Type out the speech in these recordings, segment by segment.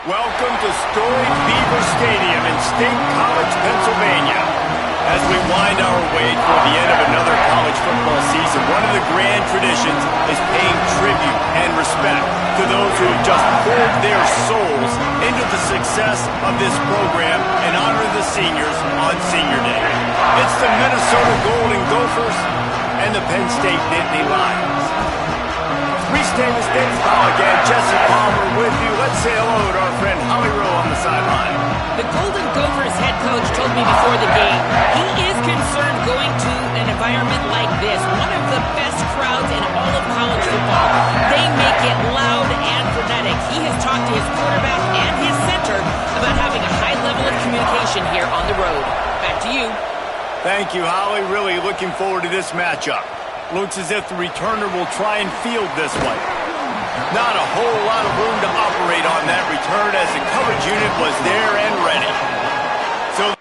Welcome to storied Beaver Stadium in State College, Pennsylvania. As we wind our way toward the end of another college football season, one of the grand traditions is paying tribute and respect to those who have just poured their souls into the success of this program and honor the seniors on Senior Day. It's the Minnesota Golden Gophers and the Penn State Nittany Lions. Reese Davis, Davis Powell again, Jesse Palmer with you. Let's say hello to our friend Holly Rowe on the sideline. The Golden Gophers head coach told me before the game he is concerned going to an environment like this, one of the best crowds in all of college football. They make it loud and frenetic. He has talked to his quarterback and his center about having a high level of communication here on the road. Back to you. Thank you, Holly. Really looking forward to this matchup. Looks as if the returner will try and field this one. Not a whole lot of room to operate on that return as the coverage unit was there and ready. So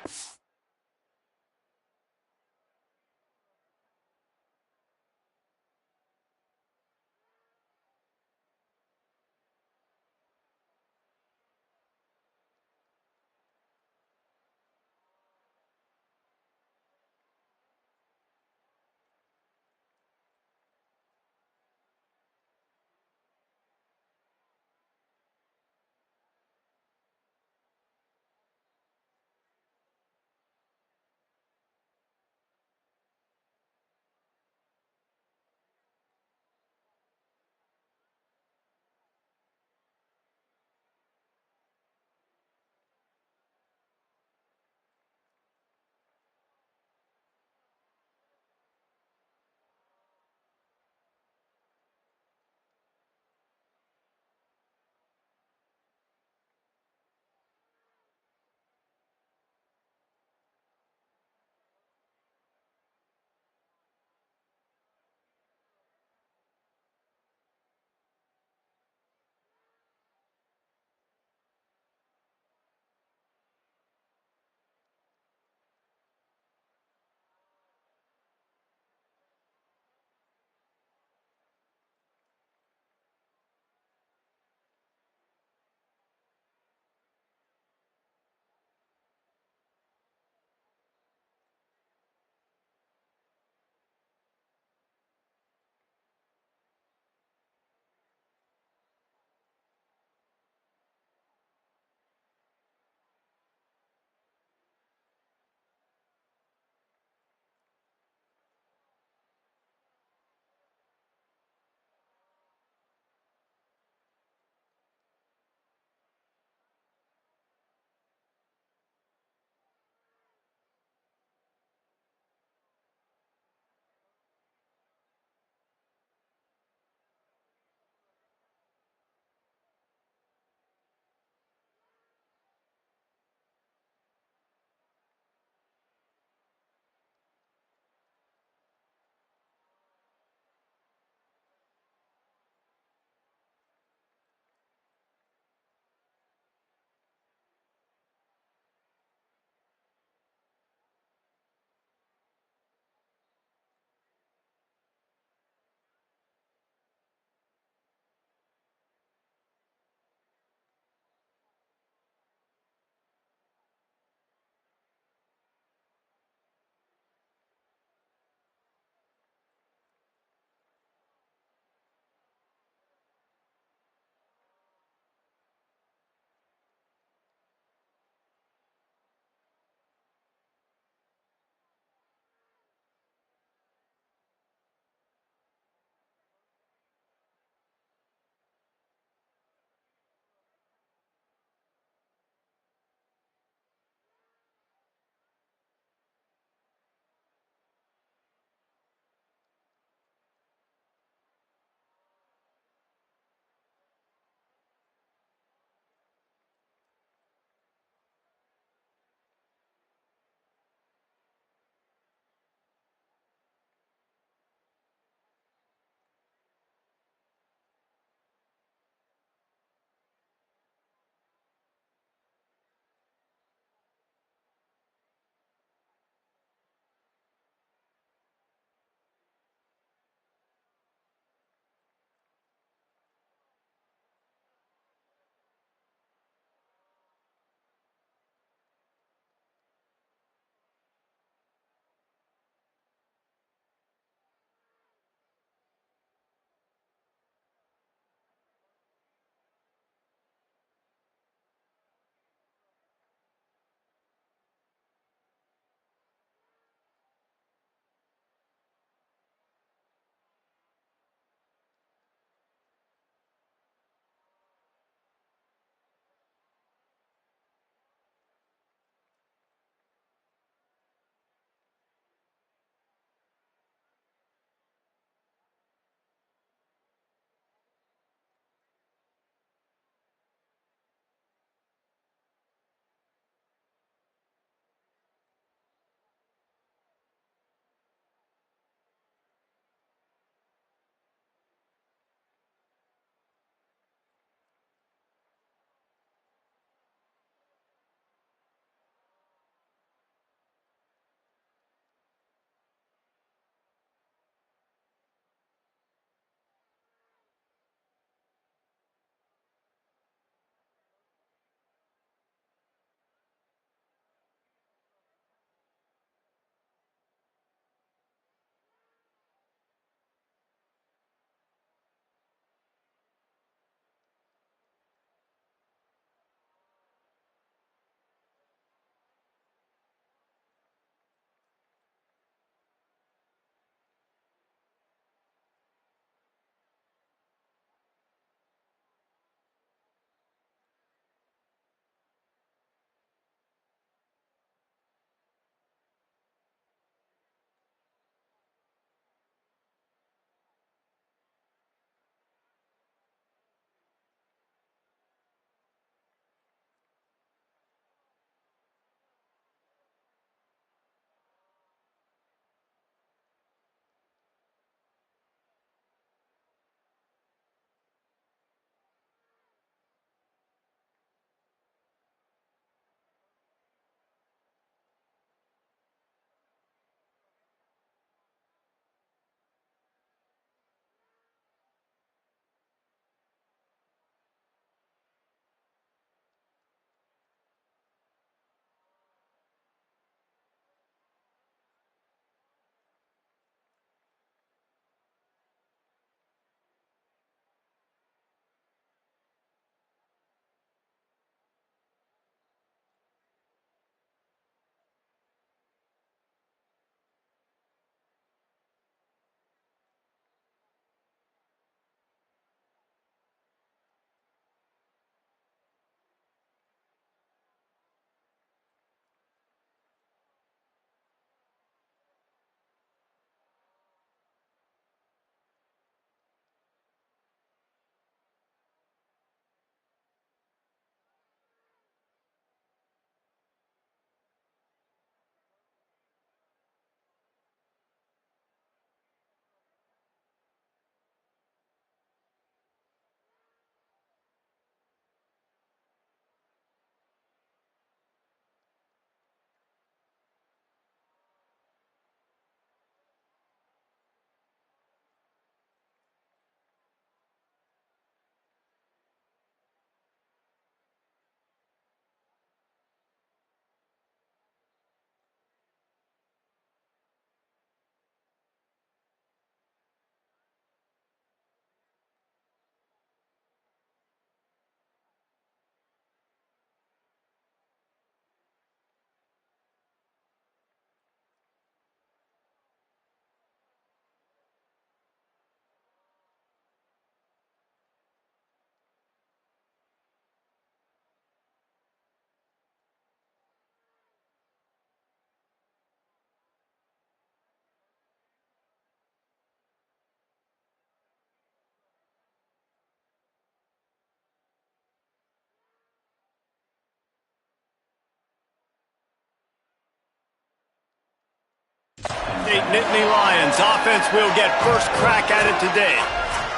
State Nittany Lions offense will get first crack at it today.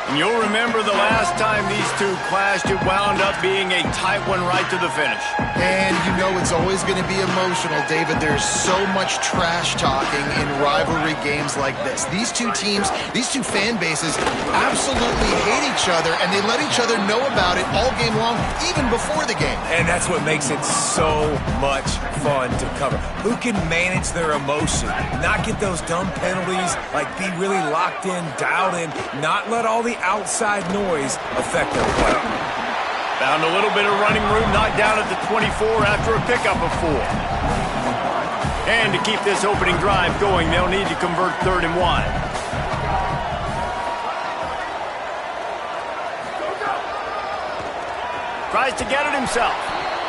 And you'll remember the last time these two clashed, it wound up being a tight one right to the finish. And you know it's always going to be emotional, David. There's so much trash talking in rivalry games like this. These two teams, these two fan bases absolutely hate each other, and they let each other know about it all game long, even before the game. And that's what makes it so much fun to cover. Who can manage their emotion, not get those dumb penalties, like be really locked in, dialed in, not let all the outside noise affect their play. Found a little bit of running room, knocked down at the 24 after a pickup of 4. And to keep this opening drive going, they'll need to convert 3rd and 1. Tries to get it himself.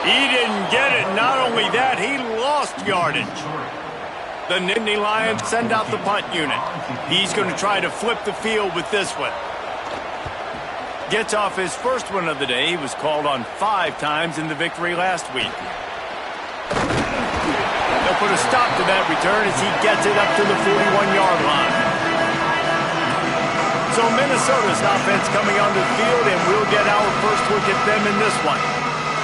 He didn't get it. Not only that, he lost yardage. The Nittany Lions send out the punt unit. He's going to try to flip the field with this one. Gets off his first one of the day. He was called on 5 times in the victory last week. They'll put a stop to that return as he gets it up to the 41-yard line. So Minnesota's offense coming onto the field, and we'll get our first look at them in this one.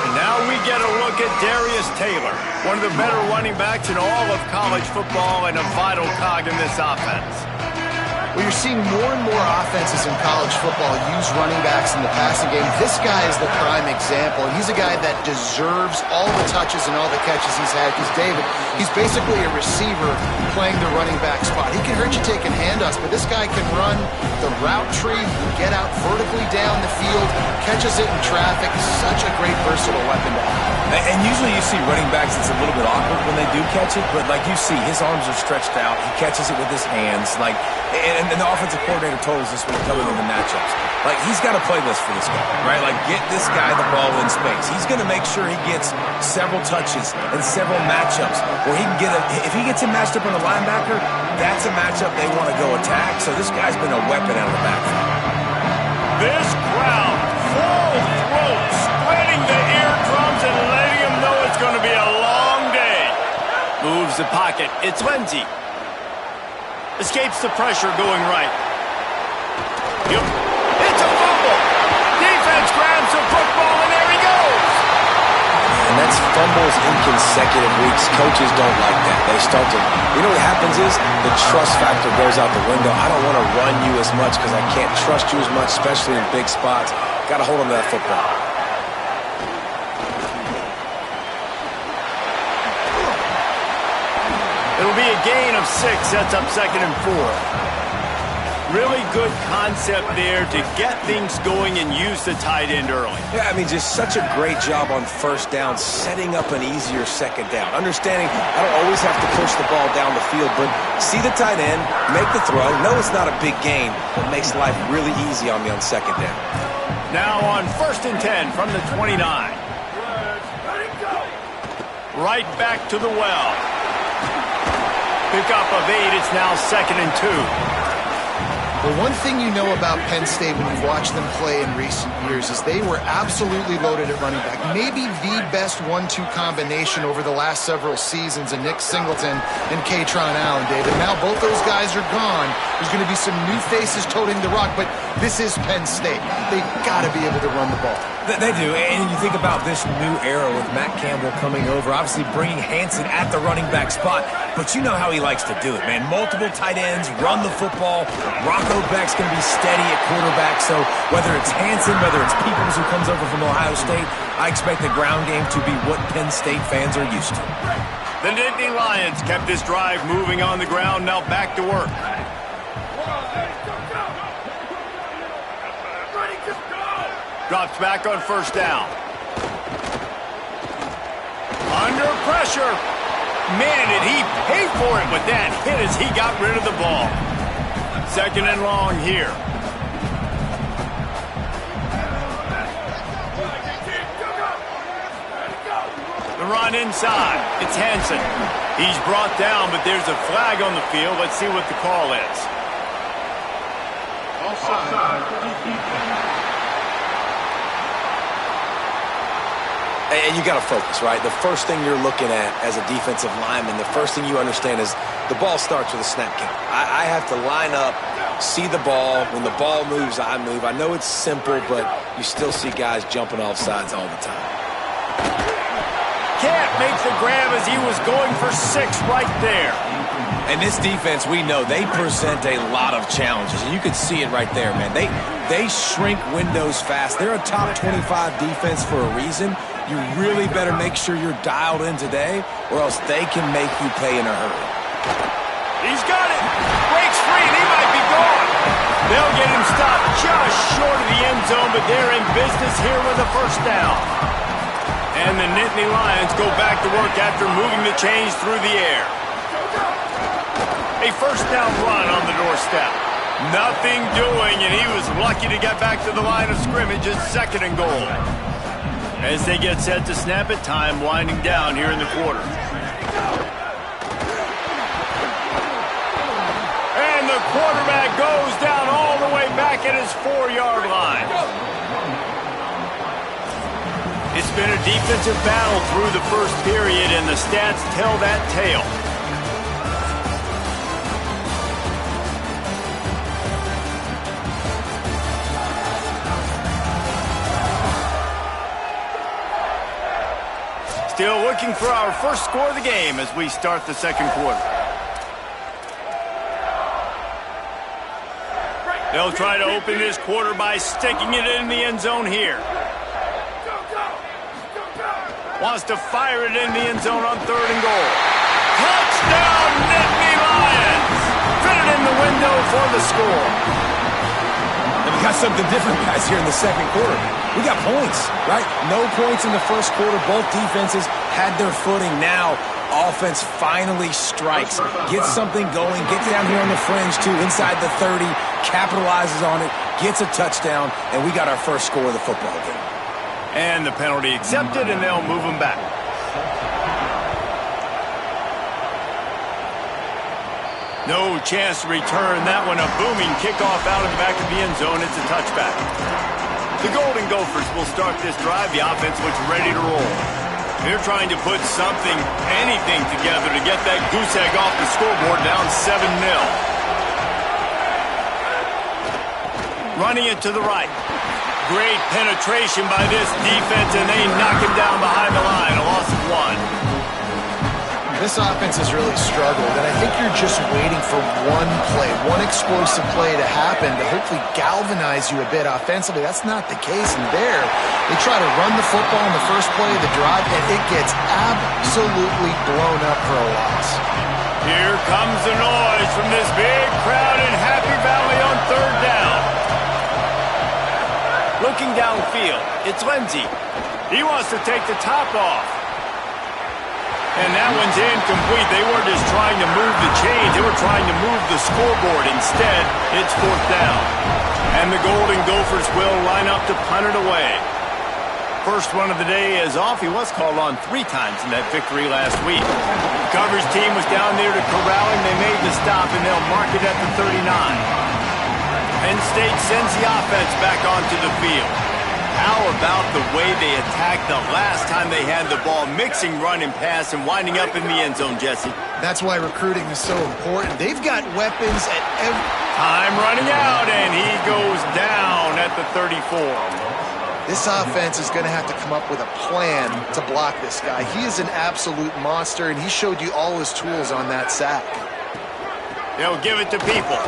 And now we get a look at Darius Taylor, one of the better running backs in all of college football and a vital cog in this offense. Well, you're seeing more and more offenses in college football use running backs in the passing game. This guy is the prime example. He's a guy that deserves all the touches and all the catches he's had. Because, David, he's basically a receiver playing the running back spot. He can hurt you taking handoffs, but this guy can run the route tree, get out vertically down the field, catches it in traffic. Such a great versatile weapon to have. And usually you see running backs, it's a little bit awkward when they do catch it, but like you see, his arms are stretched out. He catches it with his hands. And the offensive coordinator told us this when coming in the matchups. Like, he's got a playlist for this guy, right? Like, get this guy the ball in space. He's going to make sure he gets several touches and several matchups where he can get if he gets him matched up on a linebacker, that's a matchup they want to go attack. So this guy's been a weapon out of the backfield. This crowd, full throat, spreading the eardrums and letting him know it's going to be a long day. Moves the pocket. It's Lindsey. Escapes the pressure going right. Yep. It's a fumble. Defense grabs the football, and there he goes. And that's fumbles in consecutive weeks. Coaches don't like that. They start to, you know what happens is the trust factor goes out the window. I don't want to run you as much because I can't trust you as much, especially in big spots. Got to hold on to that football. It'll be a gain of 6, sets up 2nd and 4. Really good concept there to get things going and use the tight end early. Yeah, I mean, just such a great job on first down, setting up an easier second down. Understanding I don't always have to push the ball down the field, but see the tight end, make the throw. No, it's not a big gain, but makes life really easy on me on second down. Now on 1st and 10 from the 29. Right back to the well. Pickup of 8, it's now 2nd and 2. Well, one thing you know about Penn State when you've watched them play in recent years is they were absolutely loaded at running back. Maybe the best 1-2 combination over the last several seasons of Nick Singleton and Kaytron Allen, David. Now both those guys are gone. There's going to be some new faces toting the rock, but this is Penn State. They've got to be able to run the ball. They do, and you think about this new era with Matt Campbell coming over, obviously bringing Hansen at the running back spot, but you know how he likes to do it, man. Multiple tight ends, run the football. Rocco Beck's going to be steady at quarterback, so whether it's Hansen, whether it's Peoples who comes over from Ohio State, I expect the ground game to be what Penn State fans are used to. The Nittany Lions kept this drive moving on the ground, now back to work. Drops back on 1st down. Under pressure. Man, did he pay for it with that hit as he got rid of the ball. 2nd and long here. The run inside. It's Hansen. He's brought down, but there's a flag on the field. Let's see what the call is. Offside. And you got to focus, right? The first thing you're looking at as a defensive lineman, the first thing you understand is the ball starts with a snap count. I have to line up, see the ball. When the ball moves, I move. I know it's simple, but you still see guys jumping off sides all the time. Can't make the grab as he was going for 6 right there. And this defense, we know, they present a lot of challenges. And you can see it right there, man. They shrink windows fast. They're a top 25 defense for a reason. You really better make sure you're dialed in today, or else they can make you pay in a hurry. He's got it. Breaks free, and he might be gone. They'll get him stopped just short of the end zone, but they're in business here with a first down. And the Nittany Lions go back to work after moving the chains through the air. A first down run on the doorstep. Nothing doing, and he was lucky to get back to the line of scrimmage at 2nd and goal. As they get set to snap it, time winding down here in the quarter. And the quarterback goes down all the way back at his 4-yard line. It's been a defensive battle through the first period, and the stats tell that tale. Still looking for our first score of the game as we start the second quarter. They'll try to open this quarter by sticking it in the end zone here. Wants to fire it in the end zone on 3rd and goal. Touchdown, Nittany Lions! Fitted in the window for the score. And we got something different, guys, here in the second quarter. We got points, right? No points in the first quarter. Both defenses had their footing. Now, offense finally strikes. Gets something going. Gets down here on the fringe, too, inside the 30. Capitalizes on it. Gets a touchdown. And we got our first score of the football game. And the penalty accepted, and they'll move him back. No chance to return that one. A booming kickoff out of the back of the end zone. It's a touchback. The Golden Gophers will start this drive. The offense looks ready to roll. They're trying to put something, anything together to get that goose egg off the scoreboard down 7-0. Running it to the right. Great penetration by this defense, and they knock him down behind the line. A loss of 1. This offense has really struggled, and I think you're just waiting for one play, one explosive play to happen to hopefully galvanize you a bit offensively. That's not the case, and there they try to run the football in the first play of the drive, and it gets absolutely blown up for a loss. Here comes the noise from this big crowd in Happy Valley on 3rd down. Looking downfield, it's Lindsey. He wants to take the top off. And that one's incomplete. They weren't just trying to move the chains. They were trying to move the scoreboard. Instead, it's 4th down. And the Golden Gophers will line up to punt it away. First run of the day is off. He was called on 3 times in that victory last week. The coverage team was down there to corral him. They made the stop, and they'll mark it at the 39. Penn State sends the offense back onto the field. How about the way they attacked the last time they had the ball, mixing run and pass and winding up in the end zone, Jesse? That's why recruiting is so important. They've got weapons at every... Time running out, and he goes down at the 34. This offense is going to have to come up with a plan to block this guy. He is an absolute monster, and he showed you all his tools on that sack. They'll give it to People.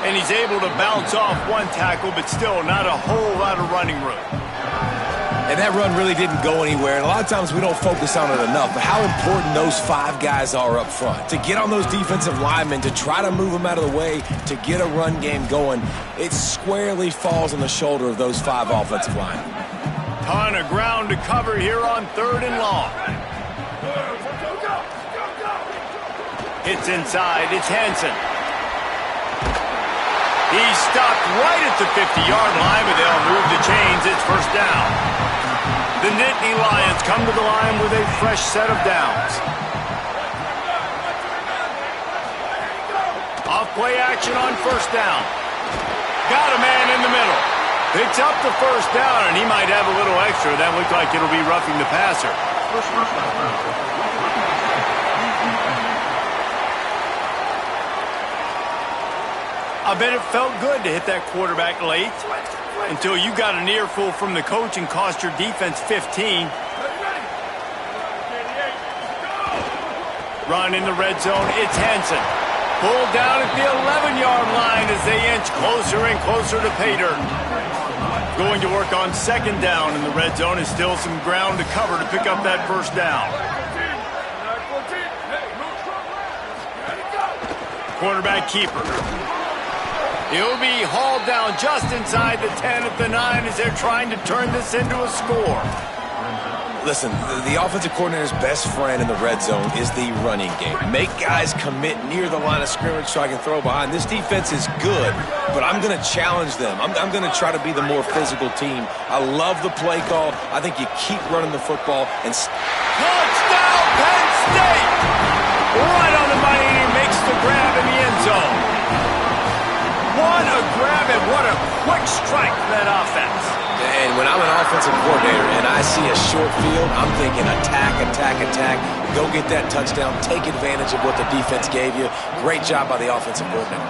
And he's able to bounce off one tackle, but still not a whole lot of running room. And that run really didn't go anywhere. And a lot of times we don't focus on it enough, but how important those 5 guys are up front. To get on those defensive linemen, to try to move them out of the way, to get a run game going, it squarely falls on the shoulder of those 5 offensive linemen. Ton of ground to cover here on 3rd and long. Hits inside, it's Hansen. He's stopped right at the 50-yard line, but they'll move the chains. It's 1st down. The Nittany Lions come to the line with a fresh set of downs. Off play action on 1st down. Got a man in the middle. Picks up the first down, and he might have a little extra. That looked like it'll be roughing the passer. I bet it felt good to hit that quarterback late until you got an earful from the coach and cost your defense 15. Run in the red zone, it's Henson. Pulled down at the 11-yard line as they inch closer and closer to pay dirt. Going to work on second down in the red zone is still some ground to cover to pick up that first down. Quarterback keeper. He'll be hauled down just inside the 10 at the 9 as they're trying to turn this into a score. Listen, the offensive coordinator's best friend in the red zone is the running game. Make guys commit near the line of scrimmage so I can throw behind. This defense is good, but I'm going to challenge them. I'm going to try to be the more physical team. I love the play call. I think you keep running the football and... Touchdown, Penn State! Right on the money, and he makes the grab in the end zone. What a grab and what a quick strike for that offense. And when I'm an offensive coordinator and I see a short field, I'm thinking attack, attack, attack. Go get that touchdown. Take advantage of what the defense gave you. Great job by the offensive coordinator.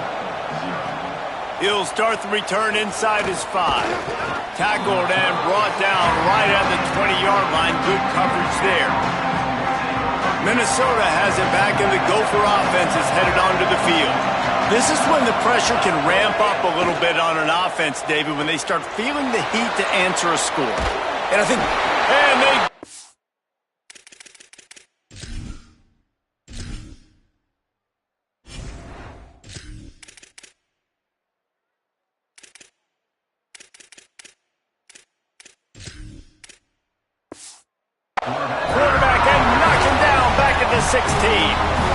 He'll start the return inside his 5. Tackled and brought down right at the 20-yard line. Good coverage there. Minnesota has it back, and the Gopher offense is headed onto the field. This is when the pressure can ramp up a little bit on an offense, David, when they start feeling the heat to answer a score. And I think... And they... Quarterback and knock him down back at the 16.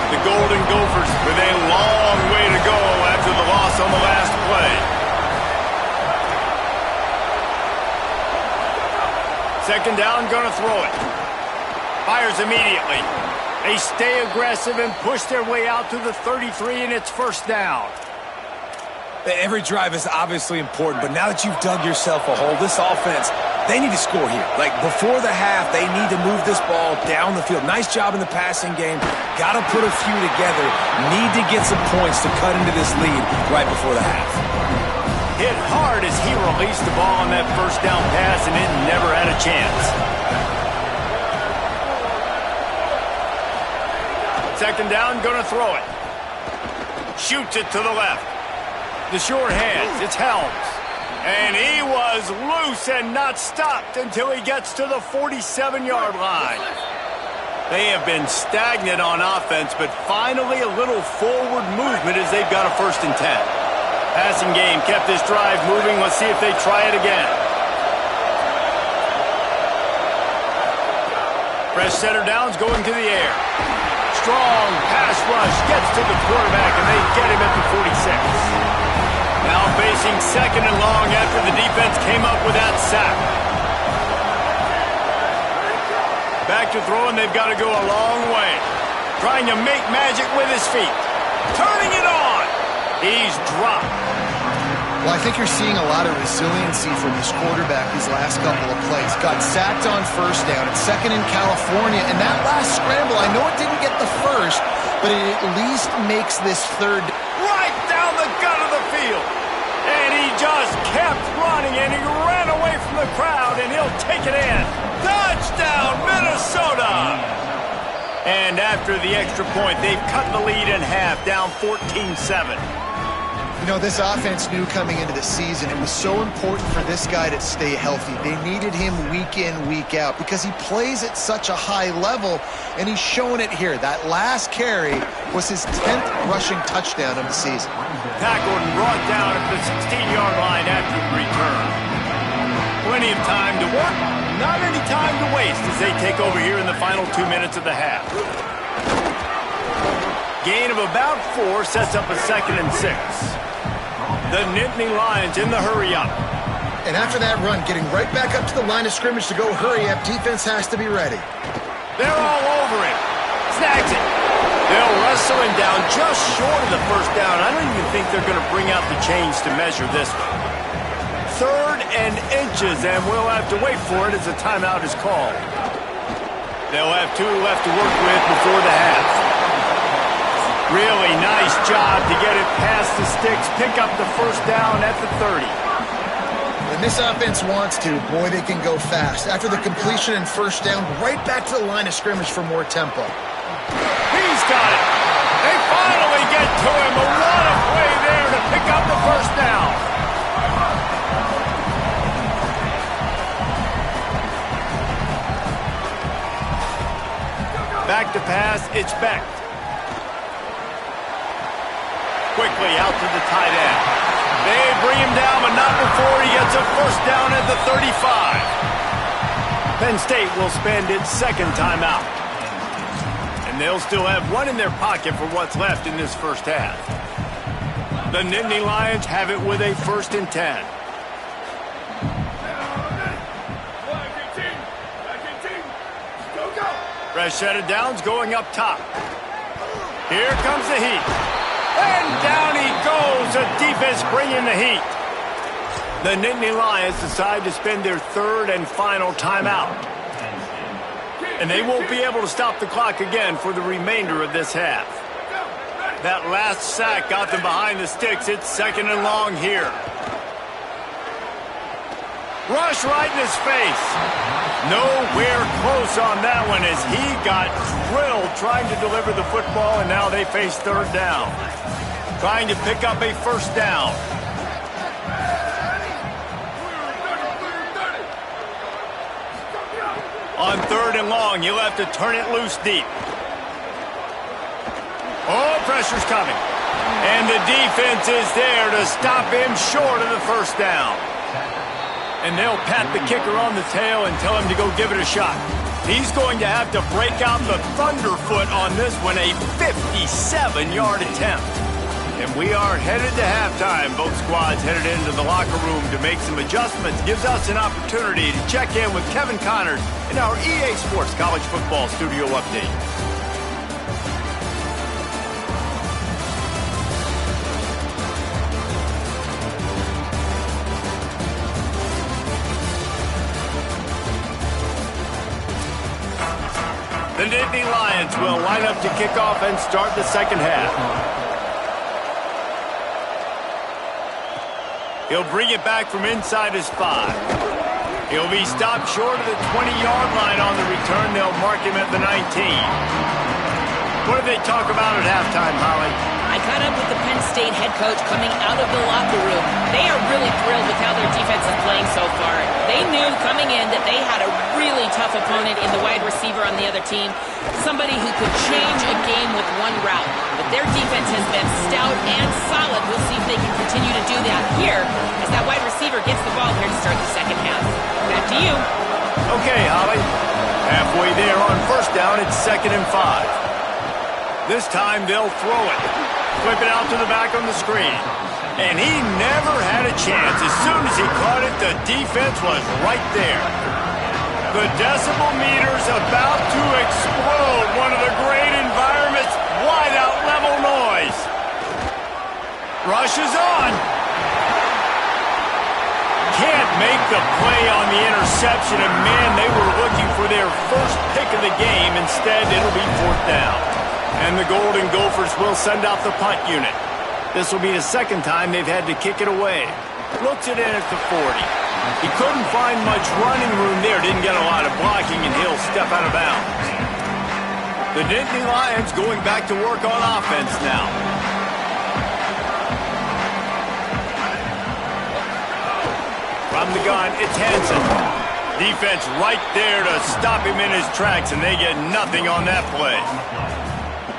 The Golden Gophers with a long way to go after the loss on the last play. Second down, gonna throw it. Fires immediately. They stay aggressive and push their way out to the 33, and it's first down. Every drive is obviously important, but now that you've dug yourself a hole, this offense, they need to score here. Like, before the half, they need to move this ball down the field. Nice job in the passing game. Got to put a few together. Need to get some points to cut into this lead right before the half. Hit hard as he released the ball on that first down pass, and it never had a chance. Second down, gonna throw it. Shoots it to the left. The short hands, it's Helms. And he was loose and not stopped until he gets to the 47-yard line. They have been stagnant on offense, but finally a little forward movement as they've got a 1st and 10. Passing game kept this drive moving. Let's see if they try it again. Fresh center downs going to the air. Strong pass rush gets to the quarterback, and they get him at the 46. Now facing second and long after the defense came up with that sack. Back to throwing, they've got to go a long way. Trying to make magic with his feet. Turning it on. He's dropped. Well, I think you're seeing a lot of resiliency from this quarterback these last couple of plays. Got sacked on first down. It's second in California. And that last scramble, I know it didn't get the first, but it at least makes this third right down the gut of the field. And he just kept running, and he ran away from the crowd, and he'll take it in. Touchdown, Minnesota! And after the extra point, they've cut the lead in half, down 14-7. You know, this offense knew coming into the season it was so important for this guy to stay healthy. They needed him week in, week out because he plays at such a high level, and he's showing it here. That last carry was his 10th rushing touchdown of the season. Tackled and brought down at the 16-yard line after the return. Plenty of time to work, not any time to waste as they take over here in the final 2 minutes of the half. Gain of about 4 sets up a 2nd and 6. The Nittany Lions in the hurry-up. And after that run, getting right back up to the line of scrimmage to go hurry-up, defense has to be ready. They're all over him. Snags it. They'll wrestle him down just short of the first down. I don't even think they're going to bring out the chains to measure this one. 3rd and inches, and we'll have to wait for it as a timeout is called. They'll have 2 left to work with before the half. Really nice job to get it past the sticks, pick up the first down at the 30. When this offense wants to, boy, they can go fast. After the completion and first down, right back to the line of scrimmage for more tempo. He's got it. They finally get to him. A lot of play there to pick up the first down. Back to pass, it's Beck. Quickly out to the tight end. They bring him down, but not before he gets a first down at the 35. Penn State will spend its second timeout. And they'll still have 1 in their pocket for what's left in this first half. The Nittany Lions have it with a 1st and 10. Fresh set of downs going up top. Here comes the heat. And down he goes. The defense bringing the heat. The Nittany Lions decide to spend their 3rd and final timeout. And they won't be able to stop the clock again for the remainder of this half. That last sack got them behind the sticks. It's 2nd and long here. Rush right in his face. Nowhere close on that one as he got drilled trying to deliver the football, and now they face 3rd down. Trying to pick up a first down. On 3rd and long, you'll have to turn it loose deep. Oh, pressure's coming. And the defense is there to stop him short of the first down. And they'll pat the kicker on the tail and tell him to go give it a shot. He's going to have to break out the thunderfoot on this one, a 57-yard attempt. And we are headed to halftime. Both squads headed into the locker room to make some adjustments. Gives us an opportunity to check in with Kevin Connors in our EA Sports College Football Studio Update. The Nittany Lions will line up to kick off and start the second half. He'll bring it back from inside his 5. He'll be stopped short of the 20-yard line on the return. They'll mark him at the 19. What did they talk about at halftime, Holly? I caught up with the Penn State head coach coming out of the locker room. They are really thrilled with how their defense is playing so far. They knew coming in that they had a really tough opponent in the wide receiver on the other team, somebody who could change a game with one route. But their defense has been stout and solid. We'll see if they can continue to do that here as that wide receiver gets the ball here to start the second half. Back to you. Okay, Holly. Halfway there on first down, it's 2nd and 5. This time they'll throw it. Flip it out to the back on the screen. And he never had a chance. As soon as he caught it, the defense was right there. The decibel meter's about to explode. One of the great environments. Wide out level noise. Rush is on. Can't make the play on the interception. And man, they were looking for their first pick of the game. Instead, it'll be 4th down. And the Golden Gophers will send out the punt unit. This will be the 2nd time they've had to kick it away. Looks it in at the 40. He couldn't find much running room there. Didn't get a lot of blocking, and he'll step out of bounds. The Nittany Lions going back to work on offense now. From the gun, it's Hansen. Defense right there to stop him in his tracks, and they get nothing on that play.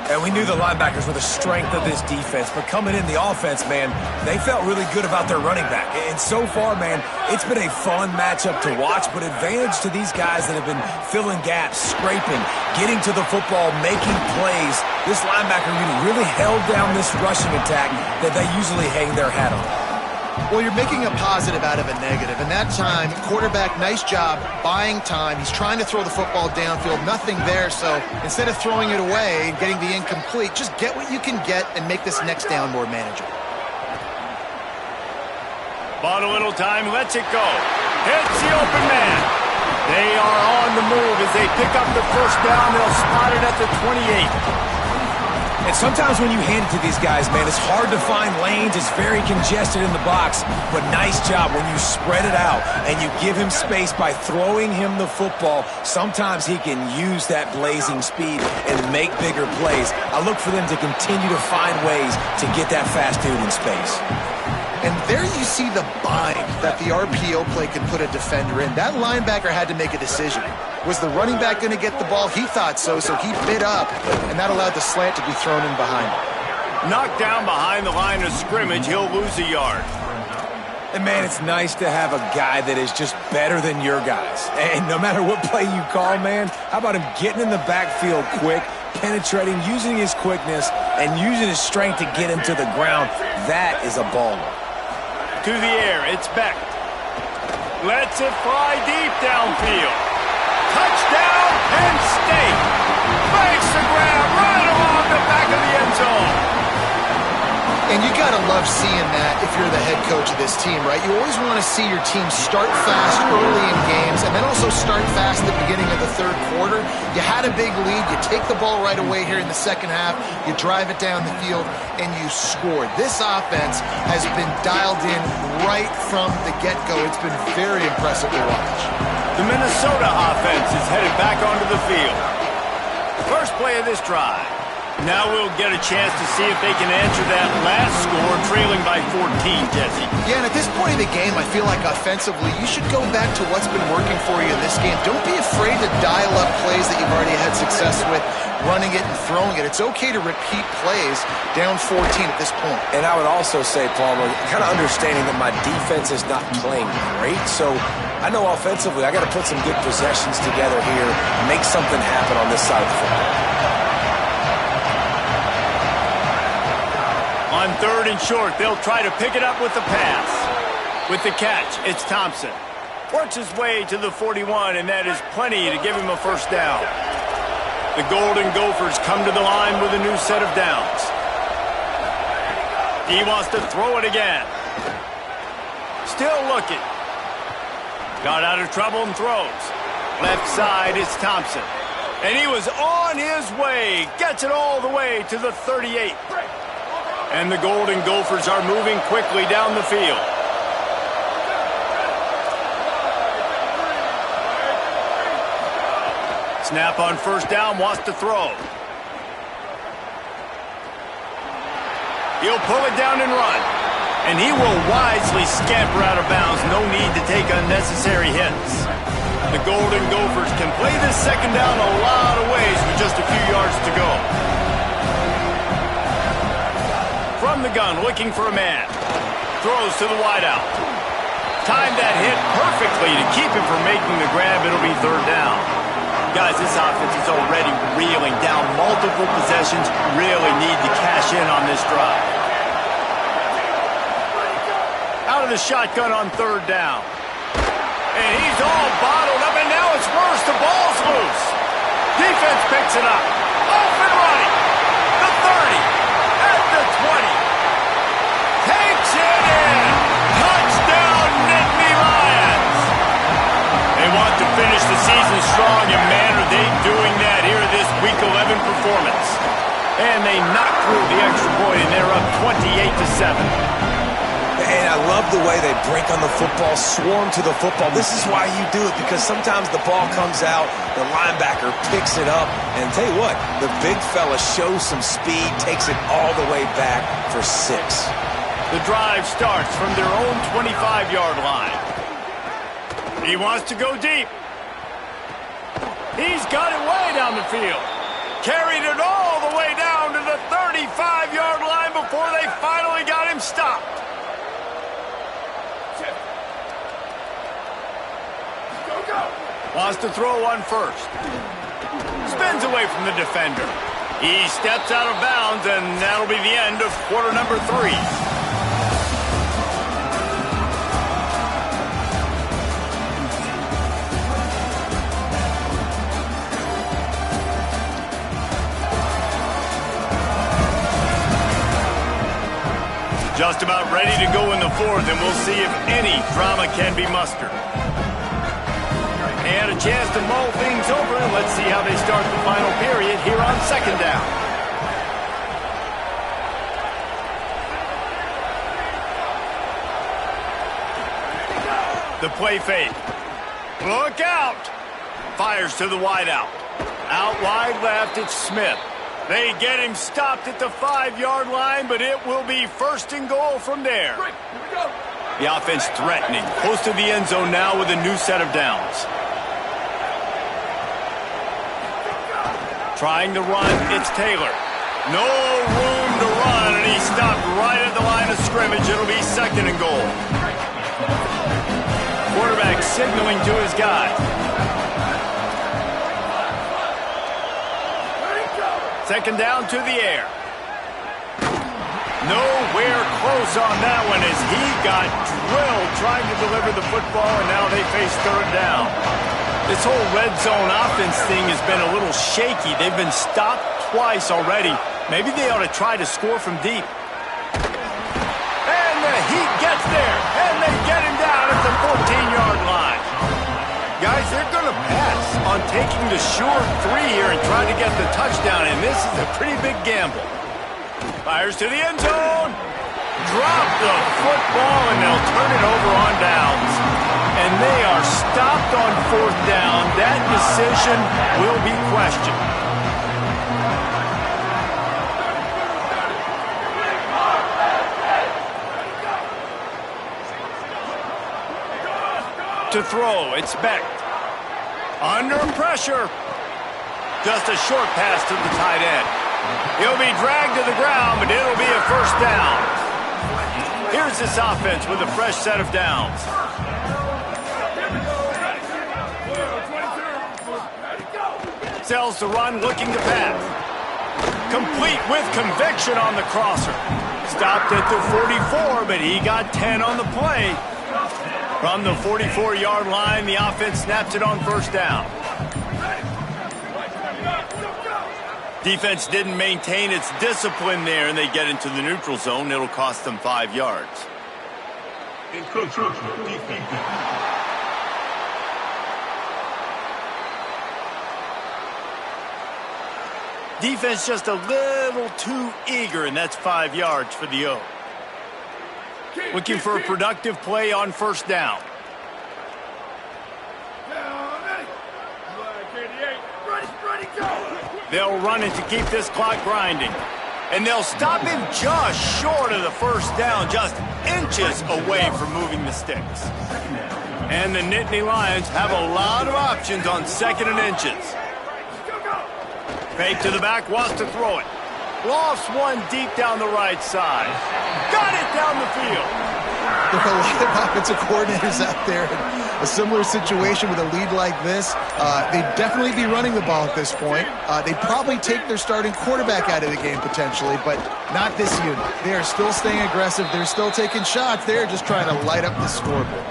And we knew the linebackers were the strength of this defense, but coming in the offense, man, they felt really good about their running back. And so far, man, it's been a fun matchup to watch, but advantage to these guys that have been filling gaps, scraping, getting to the football, making plays. This linebacker unit really held down this rushing attack that they usually hang their hat on. Well, you're making a positive out of a negative. And that time, quarterback, nice job buying time. He's trying to throw the football downfield. Nothing there. So instead of throwing it away and getting the incomplete, just get what you can get and make this next down more manageable. Bought a little time, lets it go. Hits the open man. They are on the move as they pick up the first down. They'll spot it at the 28. And sometimes when you hand it to these guys, man, it's hard to find lanes. It's very congested in the box. But nice job when you spread it out and you give him space by throwing him the football. Sometimes he can use that blazing speed and make bigger plays. I look for them to continue to find ways to get that fast dude in space. And there you see the bind that the RPO play can put a defender in. That linebacker had to make a decision. Was the running back going to get the ball? He thought so he bit up, and that allowed the slant to be thrown in behind him. Knocked down behind the line of scrimmage, he'll lose a yard. And, man, it's nice to have a guy that is just better than your guys. And no matter what play you call, man, how about him getting in the backfield quick, penetrating, using his quickness, and using his strength to get him to the ground? That is a baller. To the air, it's Beck. Lets it fly deep downfield. Touchdown, Penn State. Makes the grab right along the back of the end zone. And you got to love seeing that if you're the head coach of this team, right? You always want to see your team start fast early in games and then also start fast at the beginning of the third quarter. You had a big lead. You take the ball right away here in the second half. You drive it down the field, and you score. This offense has been dialed in right from the get-go. It's been very impressive to watch. The Minnesota offense is headed back onto the field. First play of this drive. Now we'll get a chance to see if they can answer that last score, trailing by 14, Jesse. Yeah, and at this point of the game, I feel like offensively, you should go back to what's been working for you in this game. Don't be afraid to dial up plays that you've already had success with, running it and throwing it. It's okay to repeat plays down 14 at this point. And I would also say, Palmer, kind of understanding that my defense is not playing great, so I know offensively I got to put some good possessions together here, make something happen on this side of the football. On third and short, they'll try to pick it up with the pass. With the catch, it's Thompson. Works his way to the 41, and that is plenty to give him a first down. The Golden Gophers come to the line with a new set of downs. He wants to throw it again. Still looking. Got out of trouble and throws. Left side, it's Thompson. And he was on his way. Gets it all the way to the 38. And the Golden Gophers are moving quickly down the field. Snap on first down, wants to throw. He'll pull it down and run. And he will wisely scamper out of bounds. No need to take unnecessary hits. The Golden Gophers can play this second down a lot of ways with just a few yards to go. From the gun, looking for a man. Throws to the wideout. Timed that hit perfectly to keep him from making the grab. It'll be third down. Guys, this offense is already reeling down multiple possessions. Really need to cash in on this drive. Out of the shotgun on third down. And he's all bottled up, and now it's worse. The ball's loose. Defense picks it up. Off and running. The 30. At the 20. Takes it in. Touchdown, Nittany Lions. They want to finish the season strong, and man, are they doing that here in this Week 11 performance. And they knock through the extra point, and they're up 28-7. And I love the way they break on the football, swarm to the football. This is why you do it, because sometimes the ball comes out, the linebacker picks it up, and tell you what, the big fella shows some speed, takes it all the way back for 6. The drive starts from their own 25-yard line. He wants to go deep. He's got it way down the field. Carried it all the way down to the 35-yard line before they finally got him stopped. Wants to throw one first. Spins away from the defender. He steps out of bounds, and that'll be the end of quarter number 3. Just about ready to go in the fourth, and we'll see if any drama can be mustered. And a chance to mull things over. Let's see how they start the final period here on second down. The play fake. Look out! Fires to the wideout. Out wide left, it's Smith. They get him stopped at the 5-yard line, but it will be first and goal from there. The offense threatening, close to the end zone now with a new set of downs. Trying to run, it's Taylor. No room to run, and he stopped right at the line of scrimmage. It'll be second and goal. Quarterback signaling to his guy. Second down to the air. Nowhere close on that one as he got drilled trying to deliver the football, and now they face third down. This whole red zone offense thing has been a little shaky. They've been stopped twice already. Maybe they ought to try to score from deep. And the Heat gets there, and they get him down at the 14-yard line. Guys, they're going to pass on taking the sure three here and trying to get the touchdown, and this is a pretty big gamble. Fires to the end zone. Drop the football, and they'll turn it over on downs. And they are stopped on fourth down. That decision will be questioned. To throw, it's Beck. Under pressure. Just a short pass to the tight end. He'll be dragged to the ground, but it'll be a first down. Here's this offense with a fresh set of downs. Sells the run, looking to pass. Complete with conviction on the crosser. Stopped at the 44, but he got 10 on the play. From the 44-yard line, the offense snaps it on first down. Defense didn't maintain its discipline there, and they get into the neutral zone. It'll cost them 5 yards. Defense just a little too eager, and that's 5 yards for the O. Looking for a productive play on first down. They'll run it to keep this clock grinding. And they'll stop him just short of the first down, just inches away from moving the sticks. And the Nittany Lions have a lot of options on second and inches. Fake to the back, wants to throw it. Lofts one deep down the right side. Got it down the field. There are a lot of offensive coordinators out there in a similar situation with a lead like this. They'd definitely be running the ball at this point. They'd probably take their starting quarterback out of the game potentially, but not this unit. They are still staying aggressive. They're still taking shots. They're just trying to light up the scoreboard.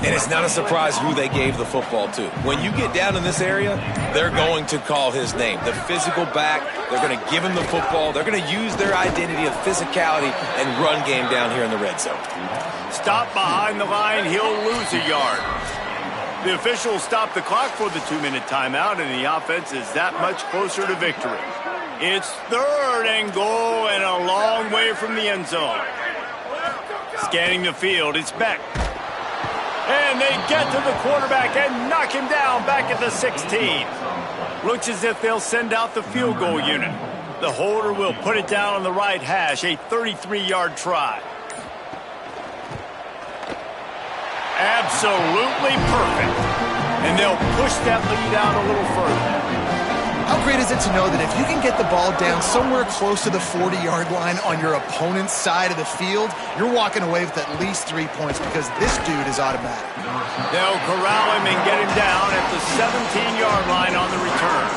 And it's not a surprise who they gave the football to. When you get down in this area, they're going to call his name. The physical back, they're going to give him the football. They're going to use their identity of physicality and run game down here in the red zone. Stop behind the line, he'll lose a yard. The officials stop the clock for the 2-minute timeout, and the offense is that much closer to victory. It's third and goal and a long way from the end zone. Scanning the field, it's Beck. And they get to the quarterback and knock him down back at the 16. Looks as if they'll send out the field goal unit. The holder will put it down on the right hash, a 33-yard try. Absolutely perfect. And they'll push that lead out a little further. How great is it to know that if you can get the ball down somewhere close to the 40-yard line on your opponent's side of the field, you're walking away with at least 3 points because this dude is automatic. They'll corral him and get him down at the 17-yard line on the return.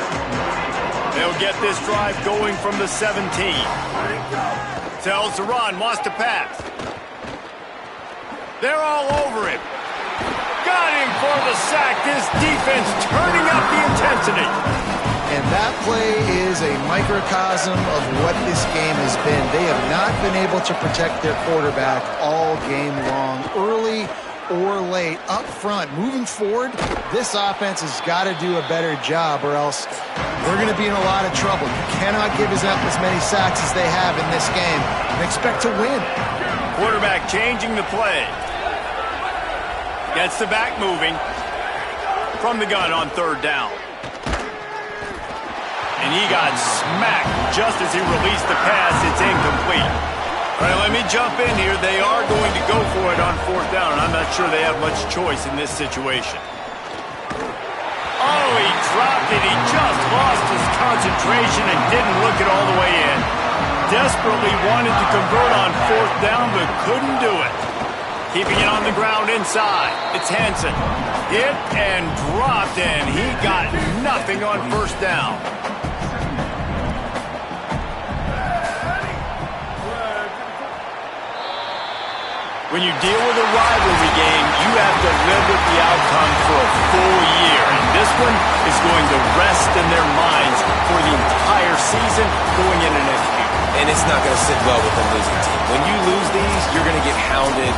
They'll get this drive going from the 17. Tells the run, wants to pass. They're all over him. Got him for the sack. This defense turning up the intensity. And that play is a microcosm of what this game has been. They have not been able to protect their quarterback all game long, early or late, up front. Moving forward, this offense has got to do a better job, or else they're going to be in a lot of trouble. You cannot give up as many sacks as they have in this game and expect to win. Quarterback changing the play. Gets the back moving from the gun on third down. And he got smacked just as he released the pass. It's incomplete. All right, let me jump in here. They are going to go for it on fourth down, and I'm not sure they have much choice in this situation. Oh, he dropped it. He just lost his concentration and didn't look it all the way in. Desperately wanted to convert on fourth down, but couldn't do it. Keeping it on the ground inside. It's Hansen. Hit and dropped, and he got nothing on first down. When you deal with a rivalry game, you have to live with the outcome for a full year. And this one is going to rest in their minds for the entire season going into next year. And it's not going to sit well with a losing team. When you lose these, you're going to get hounded.